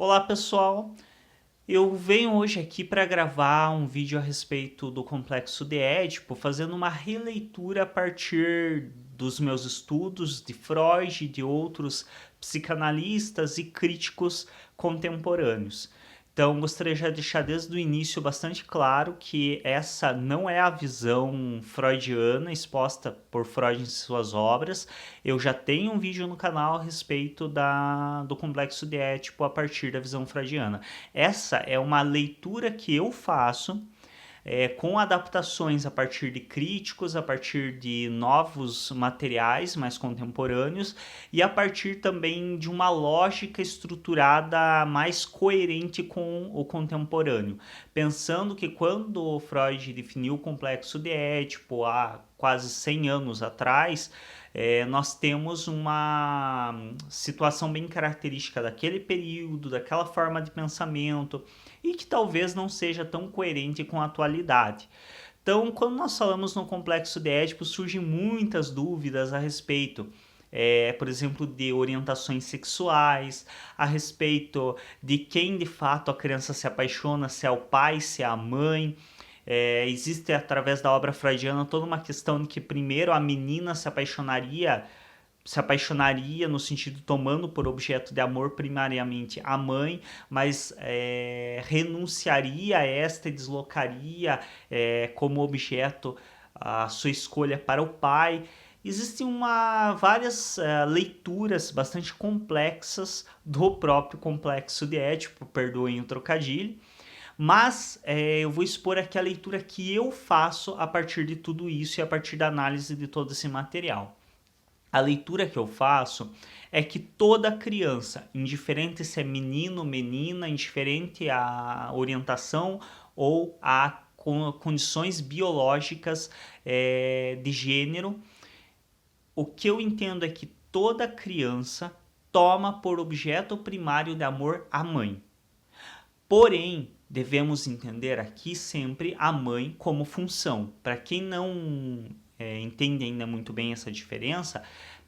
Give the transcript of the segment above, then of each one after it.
Olá pessoal, eu venho hoje aqui para gravar um vídeo a respeito do Complexo de Édipo, fazendo uma releitura a partir dos meus estudos de Freud e de outros psicanalistas e críticos contemporâneos. Então, gostaria já de deixar desde o início bastante claro que essa não é a visão freudiana exposta por Freud em suas obras. Eu já tenho um vídeo no canal a respeito do complexo de Édipo a partir da visão freudiana. Essa é uma leitura que eu faço com adaptações a partir de críticos, a partir de novos materiais mais contemporâneos e a partir também de uma lógica estruturada mais coerente com o contemporâneo. Pensando que quando Freud definiu o complexo de Édipo há quase 100 anos atrás, nós temos uma situação bem característica daquele período, daquela forma de pensamento e que talvez não seja tão coerente com a atualidade. Então, quando nós falamos no complexo de Édipo, surgem muitas dúvidas a respeito, por exemplo, de orientações sexuais, a respeito de quem de fato a criança se apaixona, se é o pai, se é a mãe. Existe através da obra freudiana toda uma questão de que primeiro a menina se apaixonaria no sentido tomando por objeto de amor primariamente a mãe, mas renunciaria a esta e deslocaria como objeto a sua escolha para o pai. Existem várias leituras bastante complexas do próprio complexo de Édipo, perdoem o trocadilho, mas eu vou expor aqui a leitura que eu faço a partir de tudo isso e a partir da análise de todo esse material. A leitura que eu faço é que toda criança, indiferente se é menino ou menina, indiferente a orientação ou a condições biológicas de gênero, o que eu entendo é que toda criança toma por objeto primário de amor a mãe. Porém, devemos entender aqui sempre a mãe como função. Para quem não entende ainda muito bem essa diferença,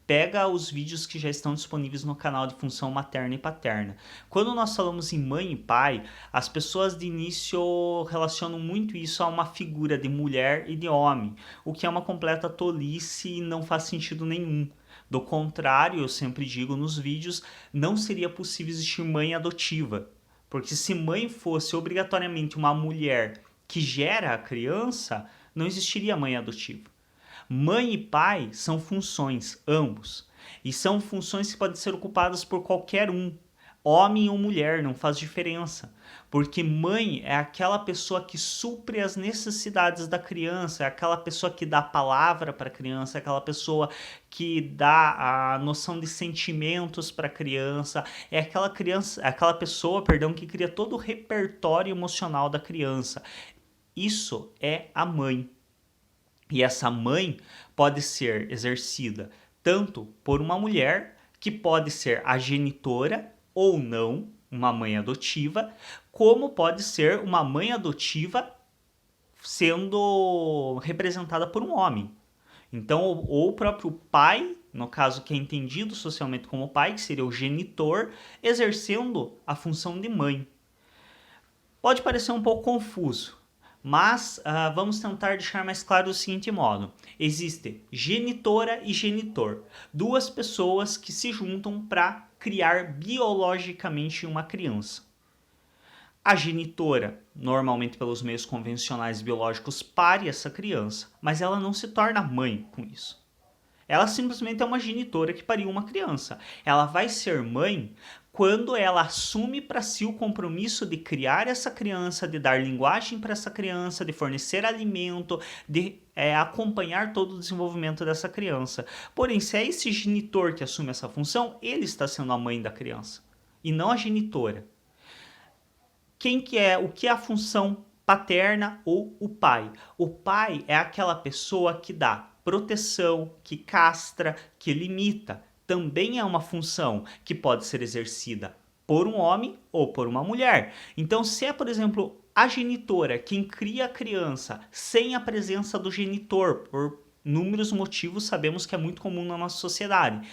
pega os vídeos que já estão disponíveis no canal de função materna e paterna. Quando nós falamos em mãe e pai, as pessoas de início relacionam muito isso a uma figura de mulher e de homem, o que é uma completa tolice e não faz sentido nenhum. Do contrário, eu sempre digo nos vídeos, não seria possível existir mãe adotiva. Porque se mãe fosse obrigatoriamente uma mulher que gera a criança, não existiria mãe adotiva. Mãe e pai são funções, ambos. E são funções que podem ser ocupadas por qualquer um. Homem ou mulher, não faz diferença. Porque mãe é aquela pessoa que supre as necessidades da criança, é aquela pessoa que dá palavra para a criança, é aquela pessoa que dá a noção de sentimentos para a criança, é aquela pessoa, perdão, que cria todo o repertório emocional da criança. Isso é a mãe. E essa mãe pode ser exercida tanto por uma mulher, que pode ser a genitora ou não, uma mãe adotiva, como pode ser uma mãe adotiva sendo representada por um homem. Então, ou o próprio pai, no caso que é entendido socialmente como pai, que seria o genitor, exercendo a função de mãe. Pode parecer um pouco confuso, mas vamos tentar deixar mais claro do seguinte modo. Existe genitora e genitor, duas pessoas que se juntam para criar biologicamente uma criança. A genitora, normalmente pelos meios convencionais biológicos, pare essa criança, mas ela não se torna mãe com isso. Ela simplesmente é uma genitora que pariu uma criança. Ela vai ser mãe quando ela assume para si o compromisso de criar essa criança, de dar linguagem para essa criança, de fornecer alimento, de acompanhar todo o desenvolvimento dessa criança. Porém, se é esse genitor que assume essa função, ele está sendo a mãe da criança e não a genitora. O que é a função paterna ou o pai? O pai é aquela pessoa que dá proteção, que castra, que limita. Também é uma função que pode ser exercida por um homem ou por uma mulher. Então, se é, por exemplo, a genitora quem cria a criança sem a presença do genitor, por inúmeros motivos sabemos que é muito comum na nossa sociedade,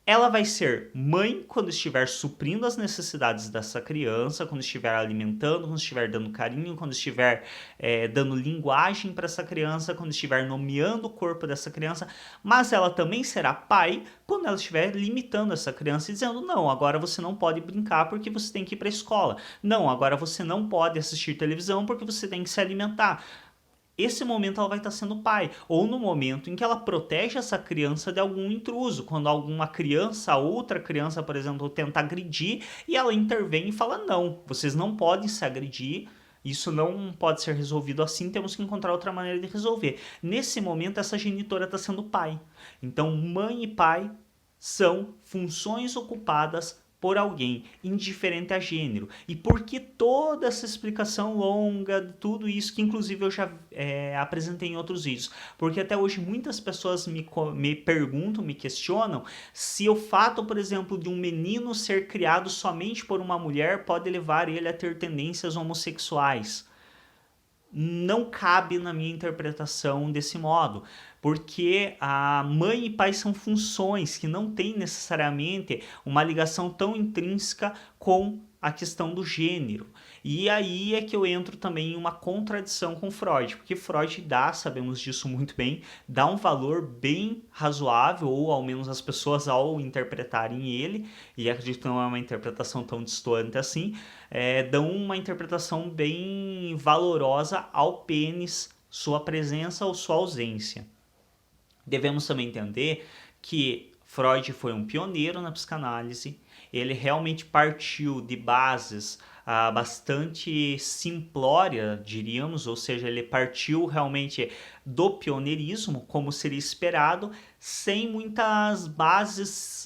Ela vai ser mãe quando estiver suprindo as necessidades dessa criança, quando estiver alimentando, quando estiver dando carinho, quando estiver dando linguagem para essa criança, quando estiver nomeando o corpo dessa criança, mas ela também será pai quando ela estiver limitando essa criança e dizendo: não, agora você não pode brincar porque você tem que ir para a escola. Não, agora você não pode assistir televisão porque você tem que se alimentar. Esse momento ela vai estar sendo pai, ou no momento em que ela protege essa criança de algum intruso, quando alguma criança, outra criança, por exemplo, tenta agredir e ela intervém e fala: não, vocês não podem se agredir, isso não pode ser resolvido assim, temos que encontrar outra maneira de resolver. Nesse momento, essa genitora está sendo pai. Então, mãe e pai são funções ocupadas por alguém, indiferente a gênero. E por que toda essa explicação longa de tudo isso, que inclusive eu já apresentei em outros vídeos? Porque até hoje muitas pessoas me perguntam, me questionam, se o fato, por exemplo, de um menino ser criado somente por uma mulher pode levar ele a ter tendências homossexuais. Não cabe na minha interpretação desse modo, porque a mãe e pai são funções que não têm necessariamente uma ligação tão intrínseca com a questão do gênero. E aí é que eu entro também em uma contradição com Freud, porque Freud dá, sabemos disso muito bem, dá um valor bem razoável, ou ao menos as pessoas ao interpretarem ele, e acredito que não é uma interpretação tão distante assim, dão uma interpretação bem valorosa ao pênis, sua presença ou sua ausência. Devemos também entender que Freud foi um pioneiro na psicanálise, ele realmente partiu de bases bastante simplória, diríamos, ou seja, ele partiu realmente do pioneirismo, como seria esperado, sem muitas bases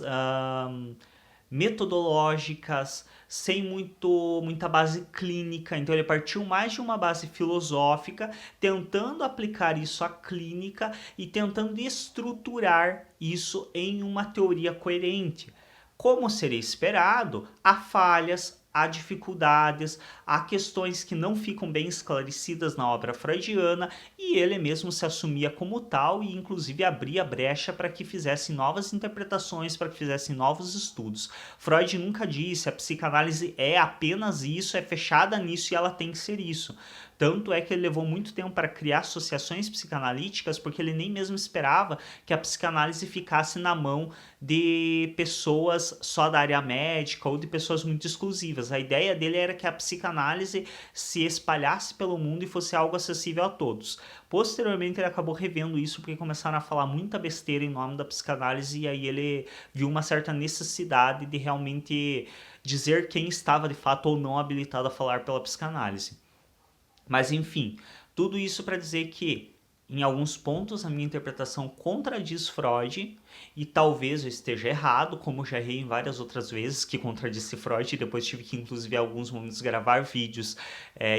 metodológicas, sem muita base clínica. Então ele partiu mais de uma base filosófica, tentando aplicar isso à clínica e tentando estruturar isso em uma teoria coerente. Como seria esperado, há falhas, há dificuldades, há questões que não ficam bem esclarecidas na obra freudiana, e ele mesmo se assumia como tal e inclusive abria brecha para que fizessem novas interpretações, para que fizessem novos estudos. Freud nunca disse: a psicanálise é apenas isso, é fechada nisso e ela tem que ser isso. Tanto é que ele levou muito tempo para criar associações psicanalíticas, porque ele nem mesmo esperava que a psicanálise ficasse na mão de pessoas só da área médica ou de pessoas muito exclusivas. A ideia dele era que a psicanálise se espalhasse pelo mundo e fosse algo acessível a todos. Posteriormente ele acabou revendo isso porque começaram a falar muita besteira em nome da psicanálise, e aí ele viu uma certa necessidade de realmente dizer quem estava de fato ou não habilitado a falar pela psicanálise. Mas enfim, tudo isso para dizer que em alguns pontos a minha interpretação contradiz Freud, e talvez eu esteja errado, como já errei em várias outras vezes que contradisse Freud, e depois tive que inclusive em alguns momentos gravar vídeos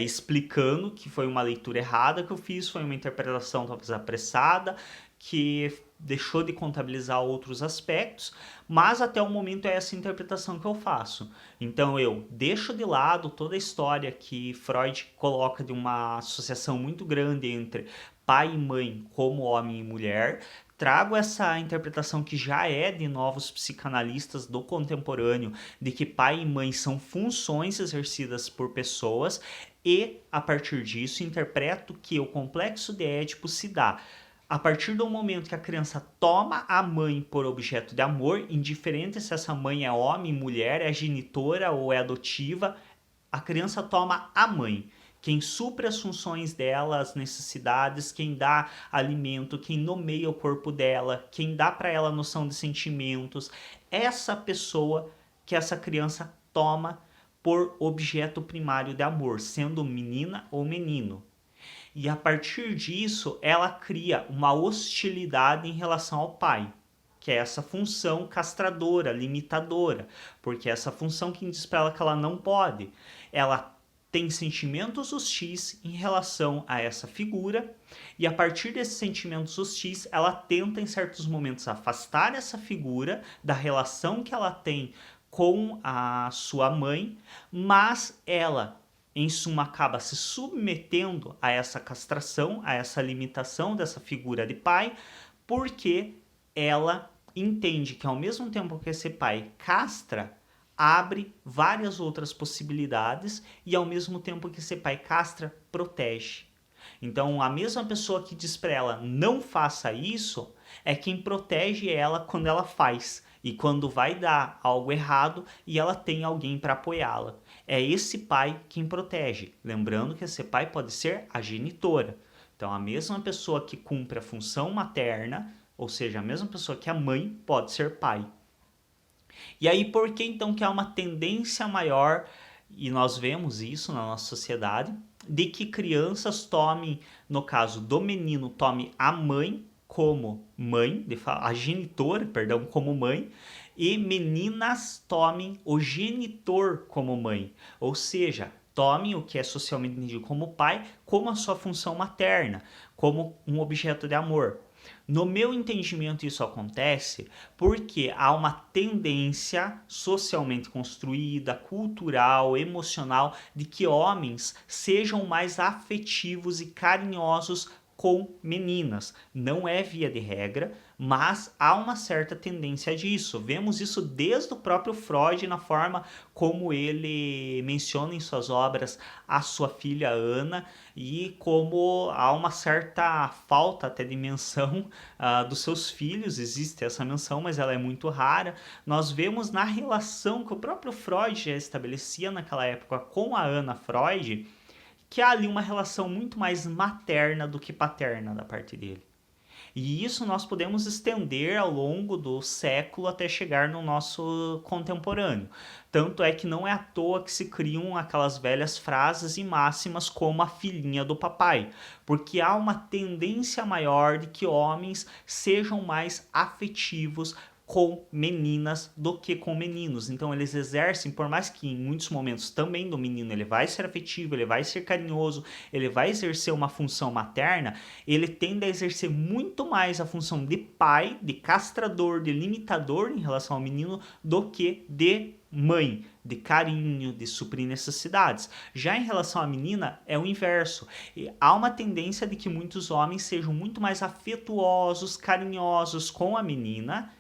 explicando que foi uma leitura errada que eu fiz, foi uma interpretação talvez apressada, que deixou de contabilizar outros aspectos, mas até o momento é essa interpretação que eu faço. Então eu deixo de lado toda a história que Freud coloca de uma associação muito grande entre pai e mãe como homem e mulher, trago essa interpretação que já é de novos psicanalistas do contemporâneo, de que pai e mãe são funções exercidas por pessoas, e a partir disso interpreto que o complexo de Édipo se dá a partir do momento que a criança toma a mãe por objeto de amor, indiferente se essa mãe é homem, mulher, é genitora ou é adotiva, a criança toma a mãe. Quem supre as funções dela, as necessidades, quem dá alimento, quem nomeia o corpo dela, quem dá para ela a noção de sentimentos, essa pessoa que essa criança toma por objeto primário de amor, sendo menina ou menino. E a partir disso, ela cria uma hostilidade em relação ao pai, que é essa função castradora, limitadora, porque é essa função que diz para ela que ela não pode. Ela tem sentimentos hostis em relação a essa figura, e a partir desses sentimentos hostis, ela tenta em certos momentos afastar essa figura da relação que ela tem com a sua mãe, mas ela, em suma, acaba se submetendo a essa castração, a essa limitação dessa figura de pai, porque ela entende que ao mesmo tempo que esse pai castra, abre várias outras possibilidades e ao mesmo tempo que esse pai castra, protege. Então, a mesma pessoa que diz para ela não faça isso é quem protege ela quando ela faz e quando vai dar algo errado e ela tem alguém para apoiá-la. É esse pai quem protege. Lembrando que esse pai pode ser a genitora. Então, a mesma pessoa que cumpre a função materna, ou seja, a mesma pessoa que a mãe, pode ser pai. E aí, por que então que há uma tendência maior, e nós vemos isso na nossa sociedade, de que crianças tomem, no caso do menino, tome a mãe como mãe, a genitora, perdão, como mãe, e meninas tomem o genitor como mãe. Ou seja, tomem o que é socialmente entendido como pai, como a sua função materna, como um objeto de amor. No meu entendimento, isso acontece porque há uma tendência socialmente construída, cultural, emocional, de que homens sejam mais afetivos e carinhosos com meninas. Não é via de regra, mas há uma certa tendência disso. Vemos isso desde o próprio Freud, na forma como ele menciona em suas obras a sua filha Ana, e como há uma certa falta até de menção dos seus filhos. Existe essa menção, mas ela é muito rara. Nós vemos na relação que o próprio Freud já estabelecia naquela época com a Ana Freud, que há ali uma relação muito mais materna do que paterna da parte dele. E isso nós podemos estender ao longo do século até chegar no nosso contemporâneo. Tanto é que não é à toa que se criam aquelas velhas frases e máximas como a filhinha do papai, porque há uma tendência maior de que homens sejam mais afetivos com meninas do que com meninos. Então eles exercem, por mais que em muitos momentos também do menino ele vai ser afetivo, ele vai ser carinhoso, ele vai exercer uma função materna, ele tende a exercer muito mais a função de pai, de castrador, de limitador em relação ao menino do que de mãe, de carinho, de suprir necessidades. Já em relação à menina, é o inverso. E há uma tendência de que muitos homens sejam muito mais afetuosos, carinhosos com a menina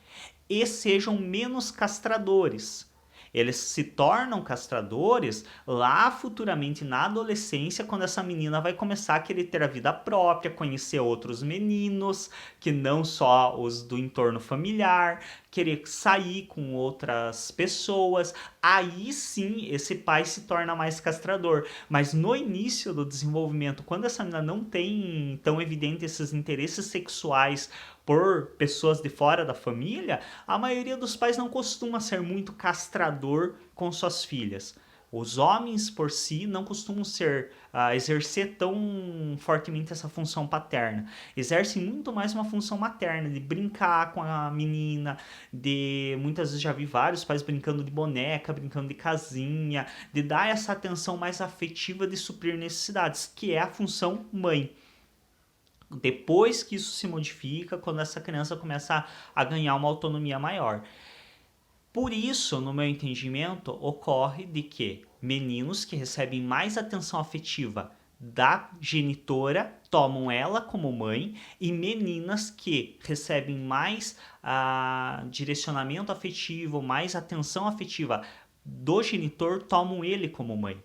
e sejam menos castradores. Eles se tornam castradores lá futuramente na adolescência, quando essa menina vai começar a querer ter a vida própria, conhecer outros meninos, que não só os do entorno familiar, querer sair com outras pessoas. Aí sim esse pai se torna mais castrador. Mas no início do desenvolvimento, quando essa menina não tem tão evidente esses interesses sexuais por pessoas de fora da família, a maioria dos pais não costuma ser muito castrador com suas filhas. Os homens por si não costumam exercer tão fortemente essa função paterna. Exercem muito mais uma função materna, de brincar com a menina, de muitas vezes já vi vários pais brincando de boneca, brincando de casinha, de dar essa atenção mais afetiva de suprir necessidades, que é a função mãe. Depois que isso se modifica, quando essa criança começa a ganhar uma autonomia maior. Por isso, no meu entendimento, ocorre de que meninos que recebem mais atenção afetiva da genitora tomam ela como mãe, e meninas que recebem mais direcionamento afetivo, mais atenção afetiva do genitor, tomam ele como mãe.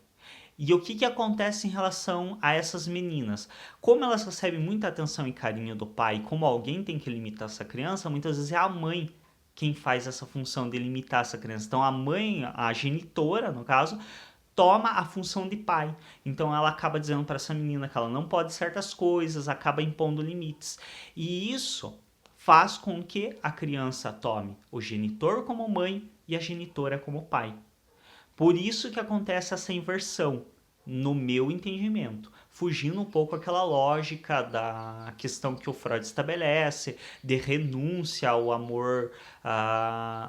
E o que acontece em relação a essas meninas? Como elas recebem muita atenção e carinho do pai, como alguém tem que limitar essa criança, muitas vezes é a mãe quem faz essa função de limitar essa criança. Então a mãe, a genitora, no caso, toma a função de pai. Então ela acaba dizendo para essa menina que ela não pode certas coisas, acaba impondo limites. E isso faz com que a criança tome o genitor como mãe e a genitora como pai. Por isso que acontece essa inversão, no meu entendimento, fugindo um pouco aquela lógica da questão que o Freud estabelece, de renúncia ao amor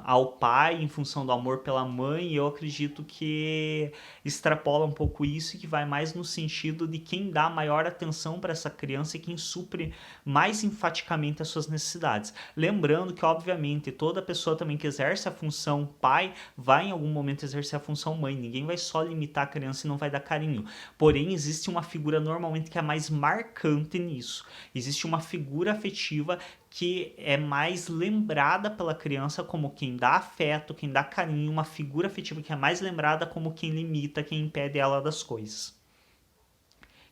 ao pai em função do amor pela mãe. Eu acredito que extrapola um pouco isso e que vai mais no sentido de quem dá maior atenção para essa criança e quem supre mais enfaticamente as suas necessidades. Lembrando que, obviamente, toda pessoa também que exerce a função pai vai em algum momento exercer a função mãe. Ninguém vai só limitar a criança e não vai dar carinho. Porém, existe uma figura figura normalmente que é mais marcante nisso. Existe uma figura afetiva que é mais lembrada pela criança como quem dá afeto, quem dá carinho, uma figura afetiva que é mais lembrada como quem limita, quem impede ela das coisas.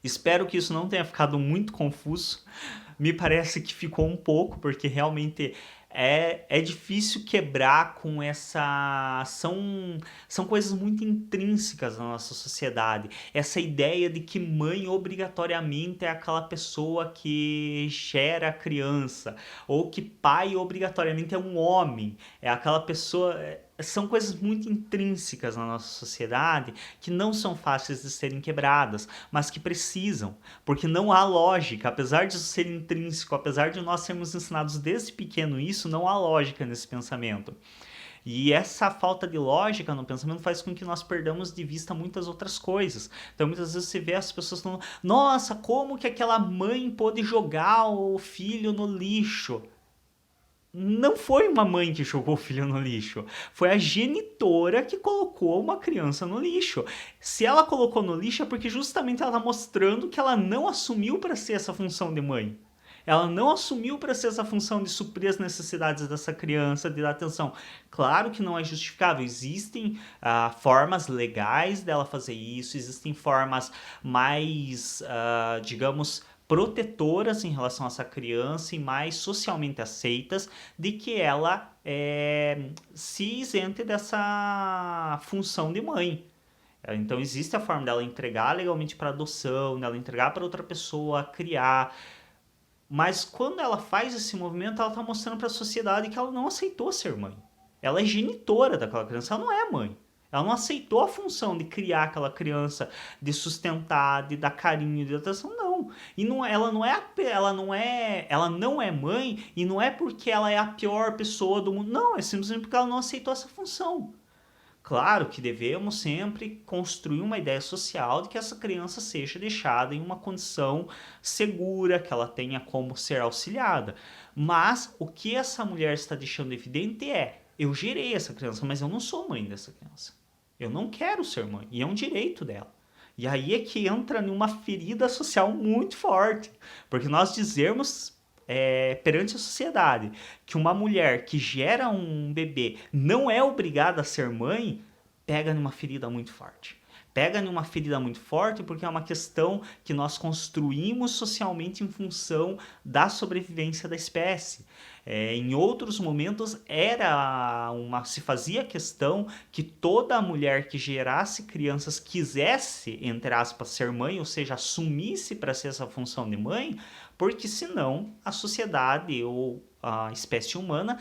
Espero que isso não tenha ficado muito confuso. Me parece que ficou um pouco, porque realmente é difícil quebrar com essa. São coisas muito intrínsecas na nossa sociedade. Essa ideia de que mãe obrigatoriamente é aquela pessoa que gera a criança, ou que pai obrigatoriamente é um homem, é aquela pessoa. São coisas muito intrínsecas na nossa sociedade que não são fáceis de serem quebradas, mas que precisam, porque não há lógica, apesar de ser intrínseco, apesar de nós sermos ensinados desde pequeno isso, não há lógica nesse pensamento. E essa falta de lógica no pensamento faz com que nós perdamos de vista muitas outras coisas. Então muitas vezes você vê as pessoas falando, nossa, como que aquela mãe pôde jogar o filho no lixo? Não foi uma mãe que jogou o filho no lixo, foi a genitora que colocou uma criança no lixo. Se ela colocou no lixo é porque justamente ela está mostrando que ela não assumiu para ser essa função de mãe. Ela não assumiu para ser essa função de suprir as necessidades dessa criança, de dar atenção. Claro que não é justificável, existem formas legais dela fazer isso, existem formas mais, digamos, protetoras em relação a essa criança e mais socialmente aceitas de que ela se isente dessa função de mãe. Então existe a forma dela entregar legalmente para adoção, dela entregar para outra pessoa, criar. Mas quando ela faz esse movimento, ela está mostrando para a sociedade que ela não aceitou ser mãe. Ela é genitora daquela criança, ela não é mãe. Ela não aceitou a função de criar aquela criança, de sustentar, de dar carinho, de atenção, não. E não, ela não é mãe e não é porque ela é a pior pessoa do mundo. Não, é simplesmente porque ela não aceitou essa função. Claro que devemos sempre construir uma ideia social de que essa criança seja deixada em uma condição segura, que ela tenha como ser auxiliada. Mas o que essa mulher está deixando evidente é: eu gerei essa criança, mas eu não sou mãe dessa criança. Eu não quero ser mãe, e é um direito dela. E aí é que entra numa ferida social muito forte, porque nós dizermos perante a sociedade que uma mulher que gera um bebê não é obrigada a ser mãe, pega numa ferida muito forte. Pega numa ferida muito forte porque é uma questão que nós construímos socialmente em função da sobrevivência da espécie. Em outros momentos se fazia questão que toda mulher que gerasse crianças quisesse, entre aspas, ser mãe, ou seja, assumisse para ser essa função de mãe, porque senão a sociedade ou a espécie humana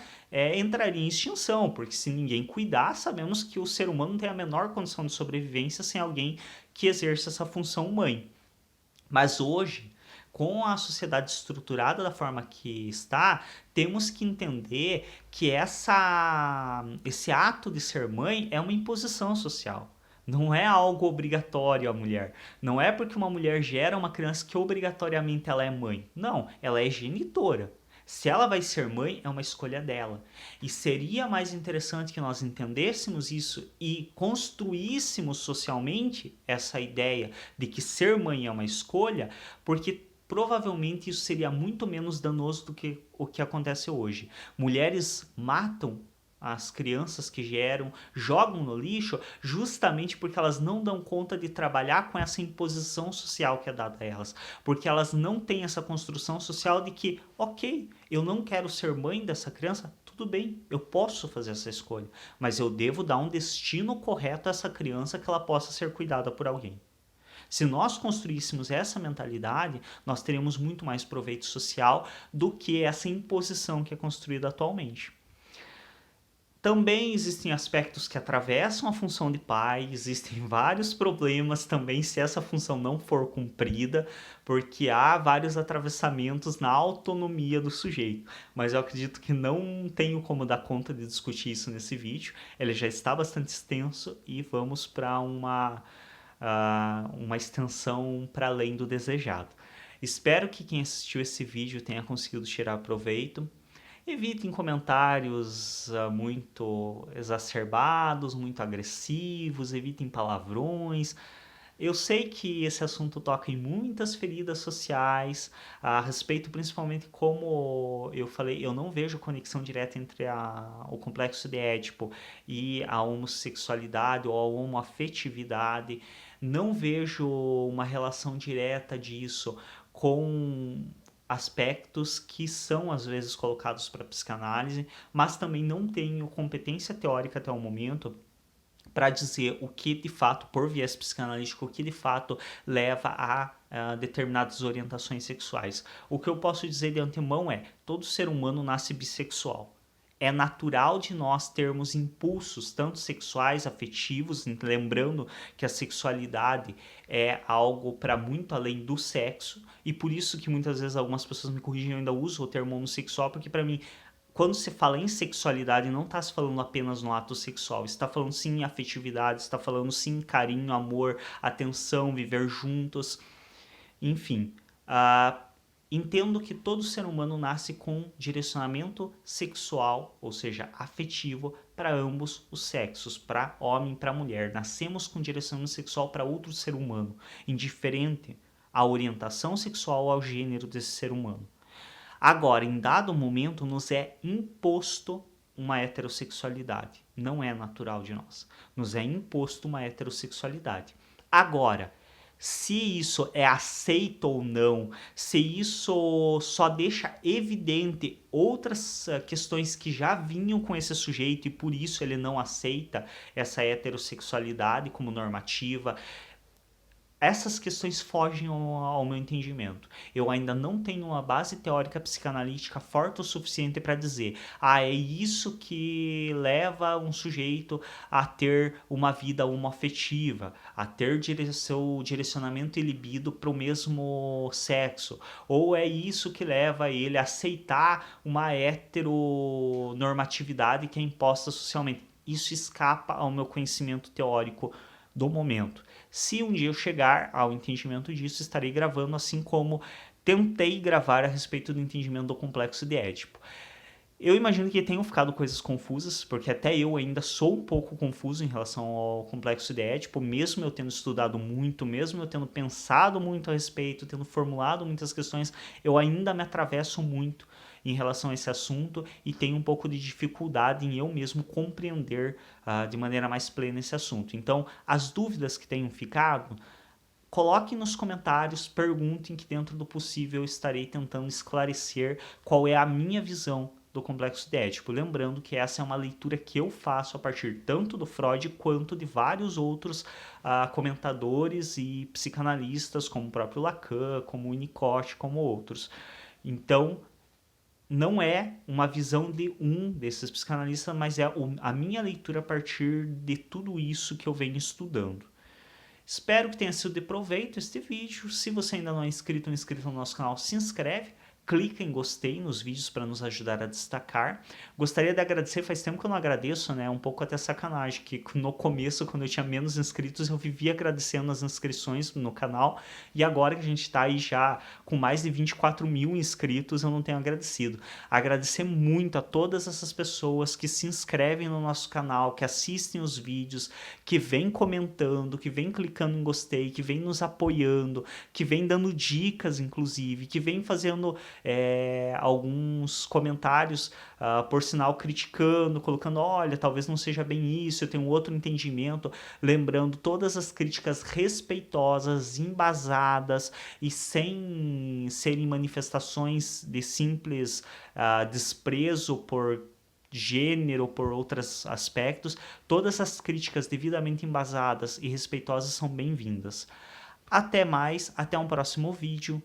entraria em extinção, porque se ninguém cuidar, sabemos que o ser humano não tem a menor condição de sobrevivência sem alguém que exerça essa função mãe. Mas hoje, com a sociedade estruturada da forma que está, temos que entender que esse ato de ser mãe é uma imposição social. Não é algo obrigatório à mulher. Não é porque uma mulher gera uma criança que obrigatoriamente ela é mãe. Não, ela é genitora. Se ela vai ser mãe, é uma escolha dela. E seria mais interessante que nós entendêssemos isso e construíssemos socialmente essa ideia de que ser mãe é uma escolha, porque provavelmente isso seria muito menos danoso do que o que acontece hoje. Mulheres matam as crianças que geram, jogam no lixo justamente porque elas não dão conta de trabalhar com essa imposição social que é dada a elas, porque elas não têm essa construção social de que, ok, eu não quero ser mãe dessa criança, tudo bem, eu posso fazer essa escolha, mas eu devo dar um destino correto a essa criança que ela possa ser cuidada por alguém. Se nós construíssemos essa mentalidade, nós teríamos muito mais proveito social do que essa imposição que é construída atualmente. Também existem aspectos que atravessam a função de pai, existem vários problemas também se essa função não for cumprida, porque há vários atravessamentos na autonomia do sujeito. Mas eu acredito que não tenho como dar conta de discutir isso nesse vídeo, ele já está bastante extenso e vamos para uma extensão para além do desejado. Espero que quem assistiu esse vídeo tenha conseguido tirar proveito. Evitem comentários muito exacerbados, muito agressivos, evitem palavrões, Eu sei que esse assunto toca em muitas feridas sociais, a respeito principalmente como eu falei, eu não vejo conexão direta entre o complexo de Édipo e a homossexualidade ou a homoafetividade, não vejo uma relação direta disso com aspectos que são às vezes colocados para psicanálise, mas também não tenho competência teórica até o momento para dizer o que de fato, por viés psicanalítico, o que de fato leva a determinadas orientações sexuais. O que eu posso dizer de antemão é: todo ser humano nasce bissexual. É natural de nós termos impulsos, tanto sexuais, afetivos, lembrando que a sexualidade é algo para muito além do sexo, e por isso que muitas vezes algumas pessoas me corrigem, eu ainda uso o termo homossexual, porque para mim, quando se fala em sexualidade, não está se falando apenas no ato sexual, está falando sim em afetividade, está falando sim em carinho, amor, atenção, viver juntos, enfim. Entendo que todo ser humano nasce com direcionamento sexual, ou seja, afetivo, para ambos os sexos, para homem e para mulher. Nascemos com direcionamento sexual para outro ser humano, indiferente à orientação sexual ou ao gênero desse ser humano. Agora, em dado momento, nos é imposto uma heterossexualidade. Não é natural de nós. Nos é imposto uma heterossexualidade. Agora, se isso é aceito ou não, se isso só deixa evidente outras questões que já vinham com esse sujeito e por isso ele não aceita essa heterossexualidade como normativa, essas questões fogem ao meu entendimento. Eu ainda não tenho uma base teórica psicanalítica forte o suficiente para dizer: é isso que leva um sujeito a ter uma vida homoafetiva, a ter seu direcionamento e libido para o mesmo sexo, ou é isso que leva ele a aceitar uma heteronormatividade que é imposta socialmente. Isso escapa ao meu conhecimento teórico do momento. Se um dia eu chegar ao entendimento disso, estarei gravando, assim como tentei gravar a respeito do entendimento do complexo de Édipo. Eu imagino que tenham ficado coisas confusas, porque até eu ainda sou um pouco confuso em relação ao complexo de Édipo, mesmo eu tendo estudado muito, mesmo eu tendo pensado muito a respeito, tendo formulado muitas questões, eu ainda me atravesso muito em relação a esse assunto e tenho um pouco de dificuldade em eu mesmo compreender de maneira mais plena esse assunto. Então, as dúvidas que tenham ficado, coloquem nos comentários, perguntem, que dentro do possível eu estarei tentando esclarecer qual é a minha visão do complexo de Édipo. Lembrando que essa é uma leitura que eu faço a partir tanto do Freud quanto de vários outros comentadores e psicanalistas, como o próprio Lacan, como o Winnicott, como outros. Então, não é uma visão de um desses psicanalistas, mas é a minha leitura a partir de tudo isso que eu venho estudando. Espero que tenha sido de proveito este vídeo. Se você ainda não é inscrito ou inscrito no nosso canal, se inscreve. Clica em gostei nos vídeos para nos ajudar a destacar. Gostaria de agradecer, faz tempo que eu não agradeço, né? Um pouco até sacanagem, que no começo, quando eu tinha menos inscritos, eu vivia agradecendo as inscrições no canal. E agora que a gente está aí já com mais de 24 mil inscritos, eu não tenho agradecido. Agradecer muito a todas essas pessoas que se inscrevem no nosso canal, que assistem os vídeos, que vêm comentando, que vêm clicando em gostei, que vêm nos apoiando, que vêm dando dicas, inclusive, que vêm fazendo alguns comentários, por sinal, criticando, colocando: olha, talvez não seja bem isso, eu tenho outro entendimento. Lembrando, todas as críticas respeitosas, embasadas e sem serem manifestações de simples desprezo por gênero, por outros aspectos. Todas as críticas devidamente embasadas e respeitosas são bem-vindas. Até mais, até um próximo vídeo.